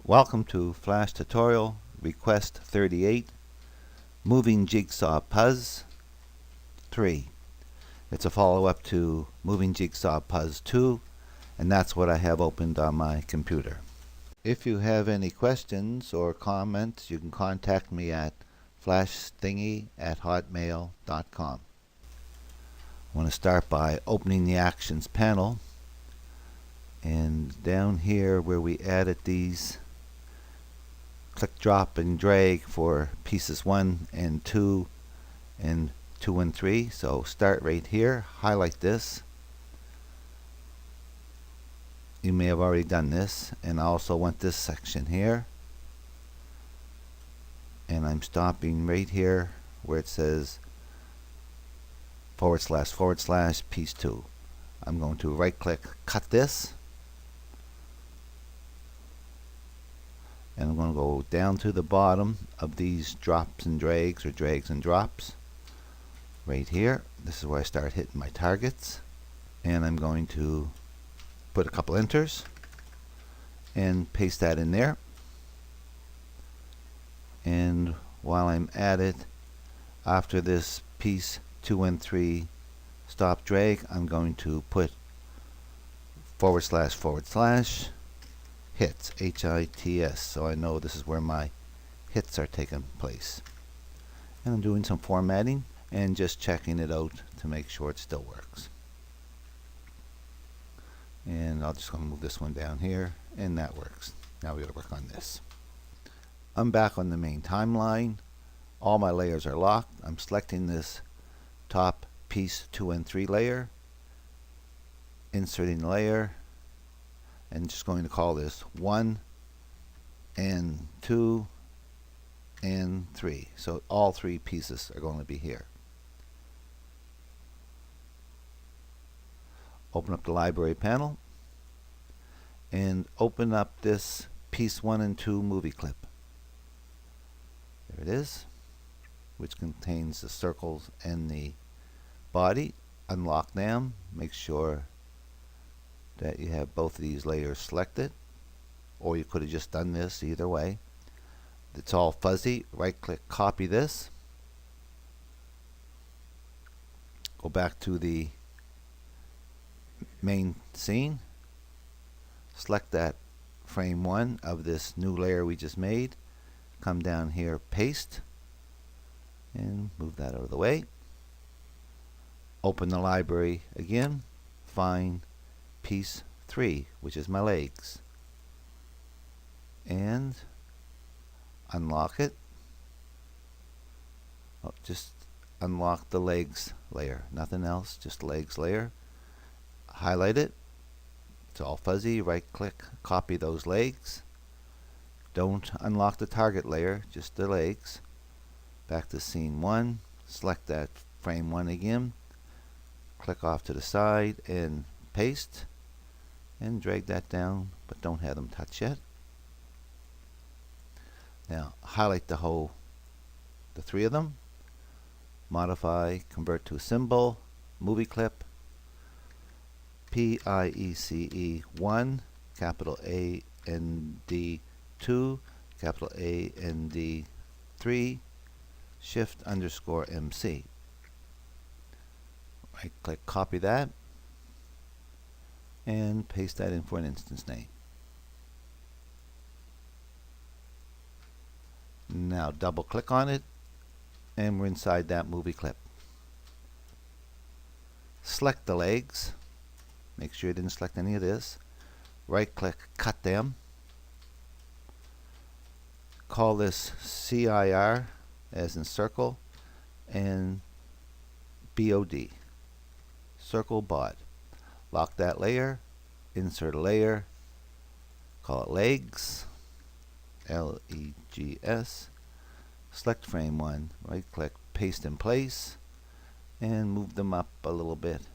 Welcome to Flash Tutorial Request 38, Moving Jigsaw Puzz 3. It's a follow-up to Moving Jigsaw Puzz 2, and that's what I have opened on my computer. If you have any questions or comments, you can contact me at flashthingy@hotmail.com. I want to start by opening the Actions panel, and down here where we added these, click, drop, and drag for pieces 1 and 2 and 2 and 3. So start right here, highlight this. You may have already done this, and I also want this section here. And I'm stopping right here where it says // piece 2. I'm going to right click, cut this. And I'm going to go down to the bottom of these drops and drags, or drags and drops. Right here. This is where I start hitting my targets. And I'm going to put a couple enters and paste that in there. And while I'm at it, after this piece 2 and 3 stop drag, I'm going to put // hits, HITS, so I know this is where my hits are taking place. And I'm doing some formatting and just checking it out to make sure it still works. And I'll just going to move this one down here, and that works. Now we got to work on this. I'm back on the main timeline. All my layers are locked. I'm selecting this top piece 2 and 3 layer, inserting the layer, and just going to call this 1 and 2 and 3. So all 3 pieces are going to be here. Open up the library panel and open up this piece 1 and 2 movie clip. There it is, which contains the circles and the body. Unlock them. Make sure that you have both of these layers selected, or you could have just done this either way. It's all fuzzy. Right click, copy this, go back to the main scene, select that frame 1 of this new layer we just made, come down here, paste, and move that out of the way. Open the library again, find piece 3, which is my legs, and unlock it. Just unlock the legs layer, nothing else, just legs layer. Highlight it. It's all fuzzy. Right click, copy those legs. Don't unlock the target layer, just the legs. Back to scene 1, select that frame 1 again, click off to the side and paste, and drag that down, but don't have them touch yet. Now highlight the 3 of them, modify, convert to a symbol, movie clip, PIECE 1, capital A N D 2, capital A N D 3, shift_MC. Right click, copy that, and paste that in for an instance name. Now double click on it, and we're inside that movie clip. Select the legs. Make sure you didn't select any of this. Right click, cut them. Call this CIR, as in circle, and BOD, circle bod. Lock that layer, insert a layer, call it legs, LEGS, select frame 1, right click, paste in place, and move them up a little bit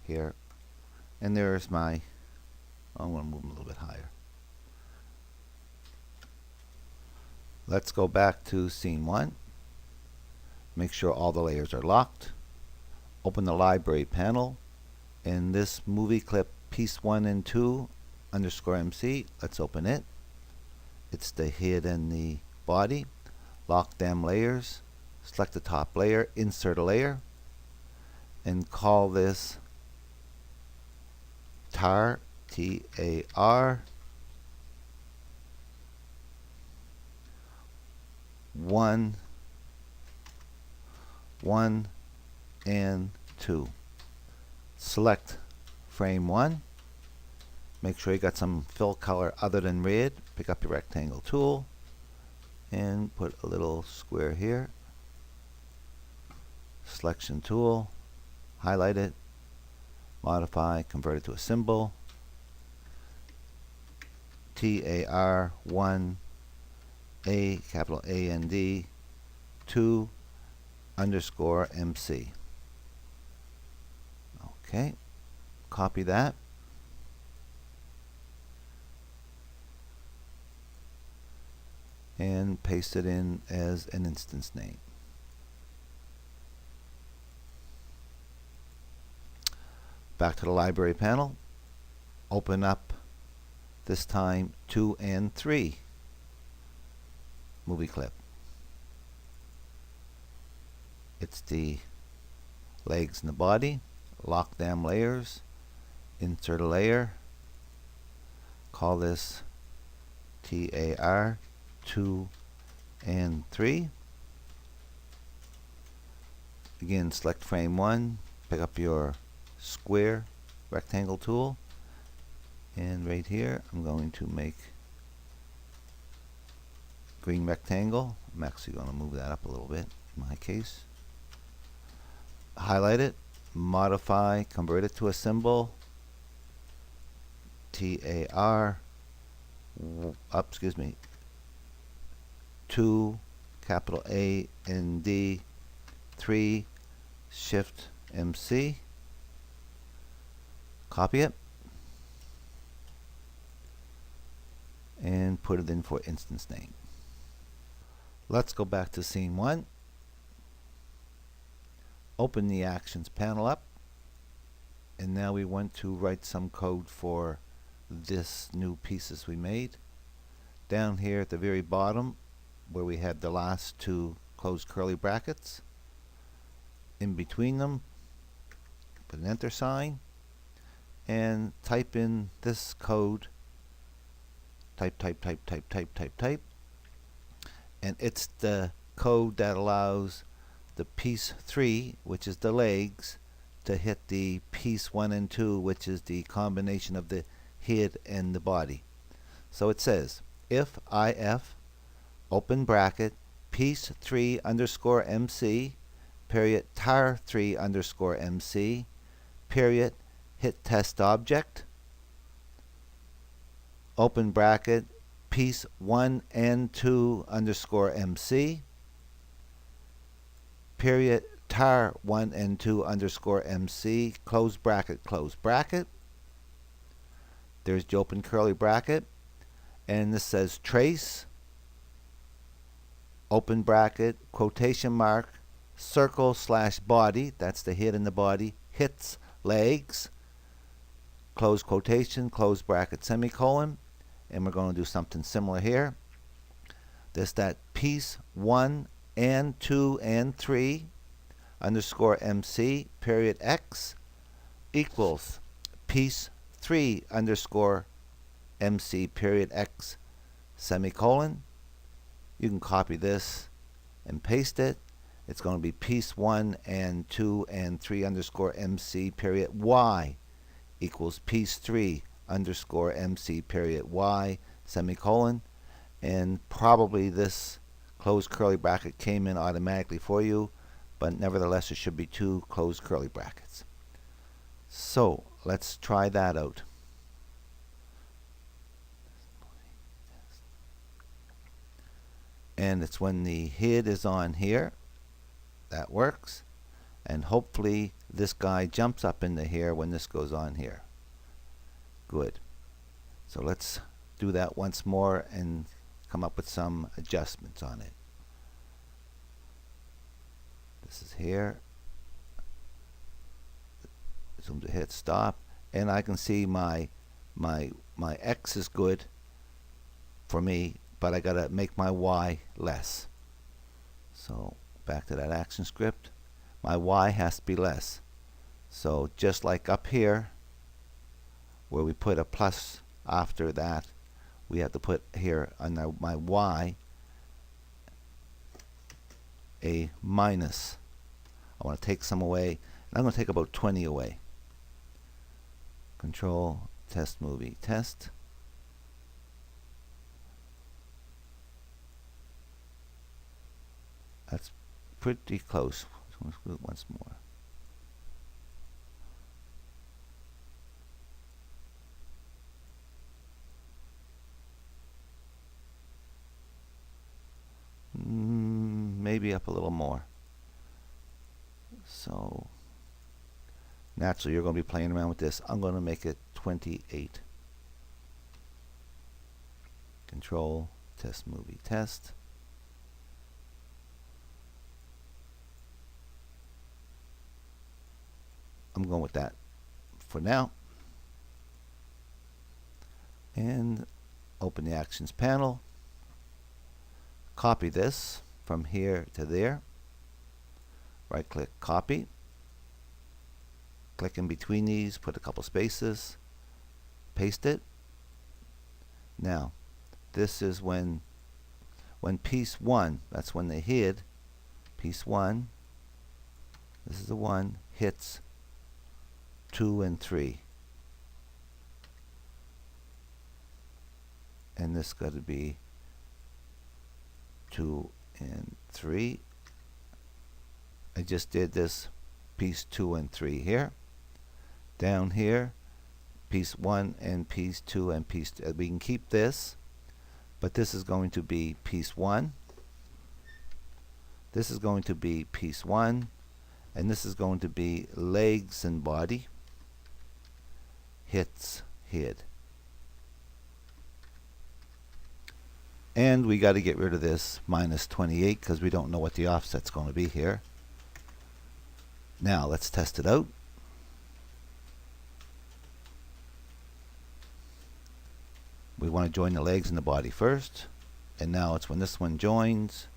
here. And there's my, I want to move them a little bit higher. Let's go back to scene 1. Make sure all the layers are locked. Open the library panel. In this movie clip, piece 1 and 2 _MC, let's open it. It's the head and the body. Lock them layers. Select the top layer, insert a layer, and call this tar, T-A-R, 1, 1, and 2. Select frame 1. Make sure you got some fill color other than red. Pick up your rectangle tool and put a little square here. Selection tool, highlight it, modify, convert it to a symbol. TAR 1 A, capital A N D 2 underscore MC. Okay, copy that. And paste it in as an instance name. Back to the library panel. Open up, this time 2 and 3 movie clip. It's the legs and the body. Lock them layers. Insert a layer. Call this TAR 2 and 3. Again, select frame 1. Pick up your square rectangle tool, and right here I'm going to make green rectangle. I'm actually going to move that up a little bit in my case. Highlight it, modify, convert it to a symbol. TAR 2 capital A N D 3 Shift MC. Copy it and put it in for instance name. Let's go back to scene 1. Open the actions panel up, and now we want to write some code for this new pieces we made. Down here at the very bottom where we had the last two closed curly brackets, in between them put an enter sign and type in this code. Type, and it's the code that allows the piece 3, which is the legs, to hit the piece 1 and 2, which is the combination of the head and the body. So it says if open bracket piece 3 underscore MC period tar 3 underscore MC period hit test object, open bracket piece 1 and 2 underscore MC period tar 1 and 2 underscore MC close bracket, close bracket. There's the open curly bracket, and this says trace open bracket quotation mark circle slash body, that's the head and the body, hits legs, close quotation, close bracket, semicolon. And we're going to do something similar here. There's that piece 1 and 2 and 3 underscore MC period X equals piece 3 underscore MC period X semicolon. You can copy this and paste it. It's going to be piece 1 and 2 and 3 underscore MC period Y equals piece 3 underscore MC period Y semicolon. And probably this closed curly bracket came in automatically for you, but nevertheless it should be 2 closed curly brackets. So let's try that out. And it's when the head is on here, that works, and hopefully this guy jumps up into here when this goes on here. Good. So let's do that once more and come up with some adjustments on it. This is here. Zoom to hit stop, and I can see my X is good for me but I gotta make my Y less. So back to that action script. My Y has to be less. So just like up here, where we put a plus after that, we have to put here on my Y a minus. I want to take some away, and I'm going to take about 20 away. Control, test movie, test. That's pretty close. So let's do it once more. Maybe up a little more. So naturally you're going to be playing around with this. I'm going to make it 28. Control, test movie, test. I'm going with that for now. And open the actions panel. Copy this from here to there. Right click, copy. Click in between these, put a couple spaces, paste it. Now, this is when piece 1, that's when they hid, piece 1, this is the 1, hits 2 and 3. And this got to be 2 and 3. I just did this piece 2 and 3 here. Down here, piece 1 and piece 2 and piece 2. We can keep this, but this is going to be piece 1. This is going to be piece 1, and this is going to be legs and body. Hits, hid. And we got to get rid of this minus 28 because we don't know what the offset's going to be here. Now let's test it out. We want to join the legs and the body first, and now it's when this one joins,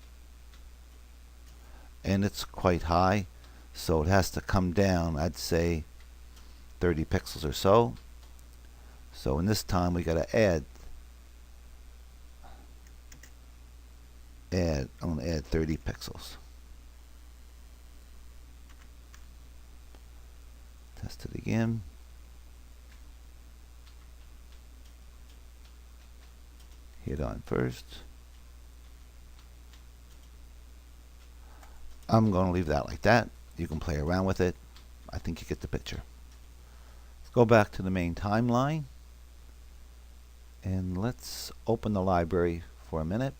and it's quite high, so it has to come down, I'd say 30 pixels or so. So in this time we got to add, I'm going to add 30 pixels. Test it again. Hit on first. I'm going to leave that like that. You can play around with it. I think you get the picture. Let's go back to the main timeline. And let's open the library for a minute.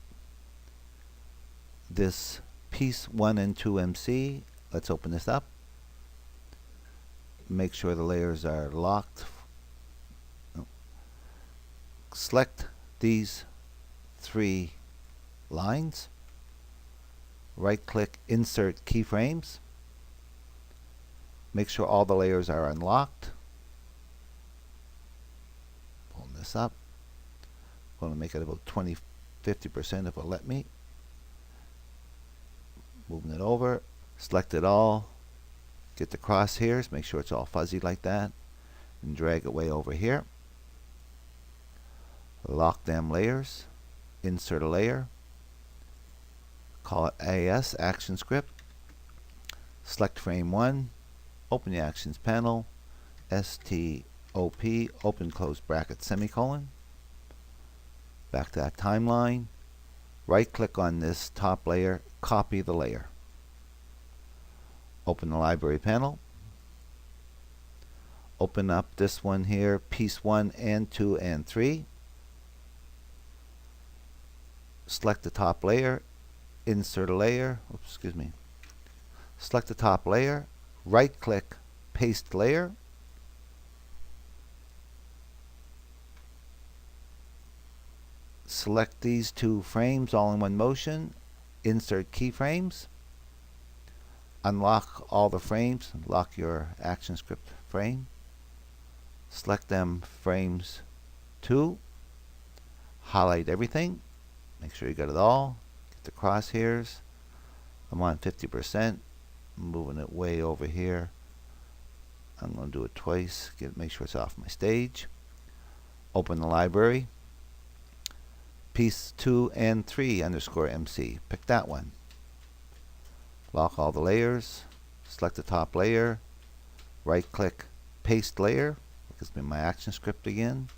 This piece 1 and 2 MC, let's open this up. Make sure the layers are locked. Select these 3 lines. Right click, insert keyframes. Make sure all the layers are unlocked. Pulling this up. I'm going to make it about 50% if it'll let me. Moving it over. Select it all. Get the crosshairs. Make sure it's all fuzzy like that. And drag it way over here. Lock them layers. Insert a layer. Call it AS, action script. Select frame 1. Open the actions panel. STOP, open close bracket, semicolon. Back to that timeline. Right click on this top layer. Copy the layer. Open the library panel. Open up this one here, piece 1 and 2 and 3. Select the top layer. Insert a layer. Oops, excuse me. Select the top layer. Right click, paste layer. Select these 2 frames all in one motion. Insert keyframes. Unlock all the frames. Lock your action script frame. Select them frames 2. Highlight everything. Make sure you got it all. Get the crosshairs. I'm on 50%. I'm moving it way over here. I'm going to do it twice. Make sure it's off my stage. Open the library. Piece 2 and 3 underscore MC. Pick that one. Lock all the layers. Select the top layer. Right click, paste layer. It gives me my action script again.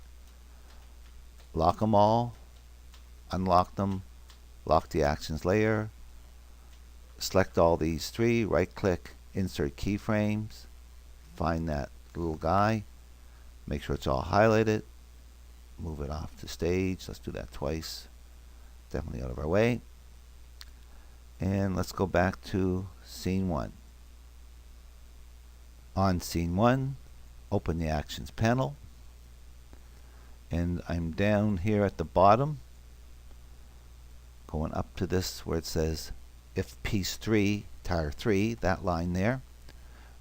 Lock them all. Unlock them. Lock the actions layer. Select all these three. Right click, insert keyframes. Find that little guy. Make sure it's all highlighted. Move it off the stage. Let's do that twice. Definitely out of our way. And let's go back to scene 1. On scene 1, open the actions panel. And I'm down here at the bottom, going up to this where it says if piece 3, tar 3, that line there.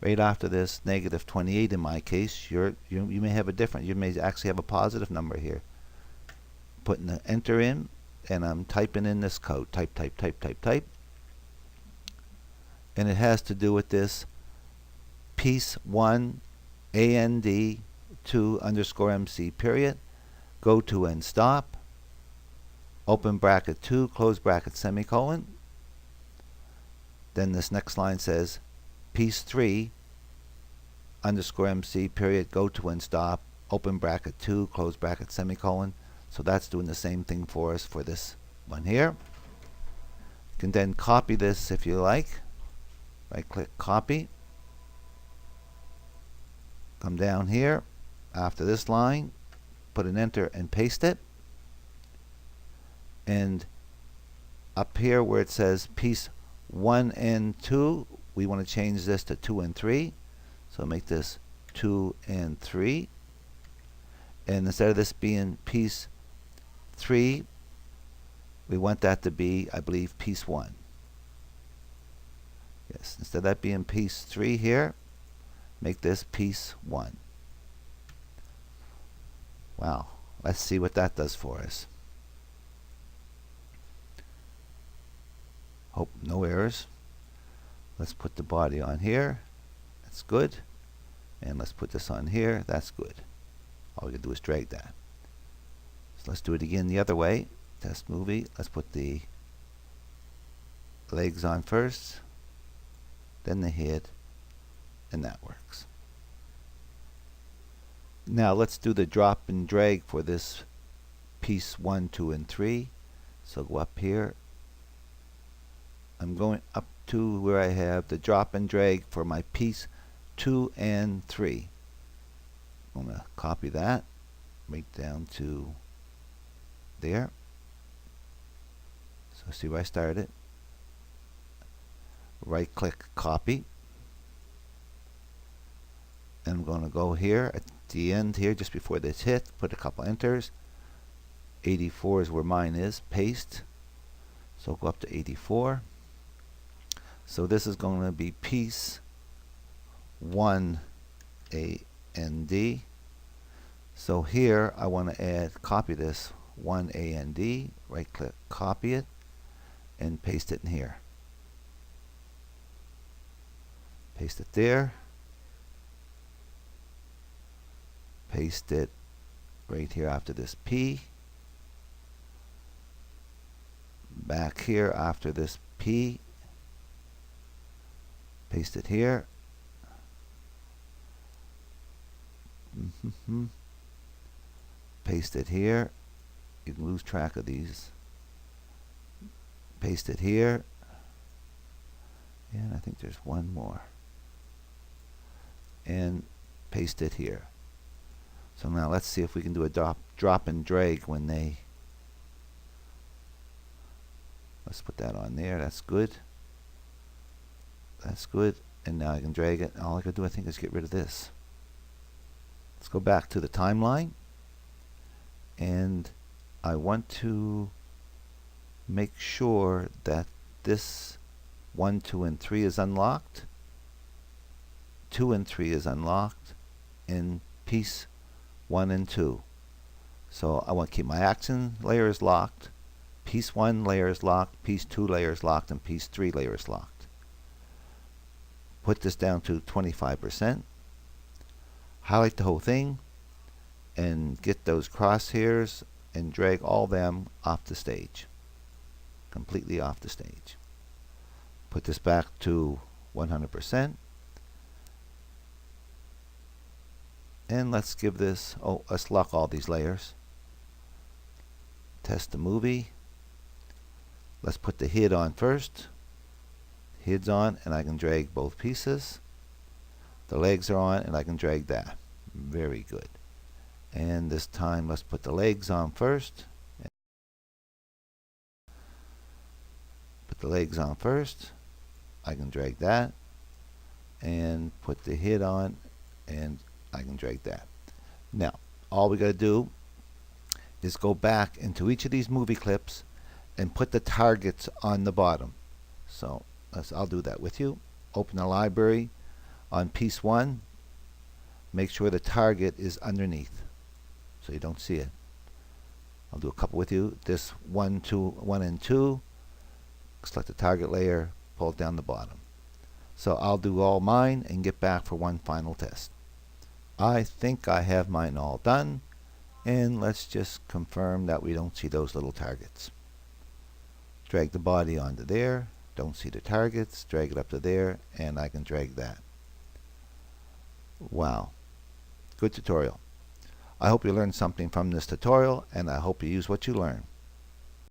Right after this, negative 28 in my case, you may have a different, you may actually have a positive number here. Putting the enter in, and I'm typing in this code. Type. And it has to do with this piece 1 AND 2 underscore MC period. Go to and stop. Open bracket 2, close bracket semicolon. Then this next line says piece 3 underscore MC period, go to and stop, open bracket 2, close bracket semicolon. So that's doing the same thing for us for this one here. You can then copy this if you like. Right click, copy. Come down here after this line, put an enter and paste it. And up here where it says piece 1 and 2, we want to change this to 2 and 3. So make this 2 and 3. And instead of this being piece 3, we want that to be, I believe, piece 1. Yes, instead of that being piece 3 here, make this piece 1. Wow, let's see what that does for us. Hope no errors. Let's put the body on here. That's good. And let's put this on here. That's good. All we can do is drag that. So let's do it again the other way. Test movie. Let's put the legs on first, then the head, and that works. Now let's do the drop and drag for this piece 1, 2, and 3. So go up here. I'm going up to where I have the drop and drag for my piece 2 and 3. I'm going to copy that right down to there. So see where I started. Right click, copy. And I'm going to go here at the end here, just before this hit, put a couple enters. 84 is where mine is, paste. So go up to 84. So this is going to be piece 1 A and D. So here I want to add, copy this 1 A and D, right click, copy it, and paste it in here. Paste it there. Paste it right here after this P. Back here after this P. Paste it here. Paste it here. You can lose track of these. Paste it here. And I think there's one more. And paste it here. So now let's see if we can do a drop and drag when they... Let's put that on there. That's good. That's good. And now I can drag it. All I can do, I think, is get rid of this. Let's go back to the timeline. And I want to make sure that this 1, 2, and 3 is unlocked. 2 and 3 is unlocked. And piece 1 and 2. So I want to keep my action layers locked. Piece 1 layer is locked, piece 2 layer is locked, and piece 3 layer is locked. Put this down to 25%. Highlight the whole thing and get those crosshairs and drag all them off the stage. Completely off the stage. Put this back to 100%. And let's give this, let's lock all these layers. Test the movie. Let's put the head on first. Head's on, and I can drag both pieces. The legs are on, and I can drag that. Very good. And this time, let's put the legs on first. Put the legs on first. I can drag that. And put the head on, and I can drag that. Now, all we got to do is go back into each of these movie clips and put the targets on the bottom. So I'll do that with you. Open the library. On piece 1, make sure the target is underneath so you don't see it. I'll do a couple with you. This 1 and 2. Select the target layer, pull it down the bottom. So I'll do all mine and get back for one final test. I think I have mine all done, and let's just confirm that we don't see those little targets. Drag the body onto there, don't see the targets, drag it up to there, and I can drag that. Wow, good tutorial. I hope you learned something from this tutorial, and I hope you use what you learned.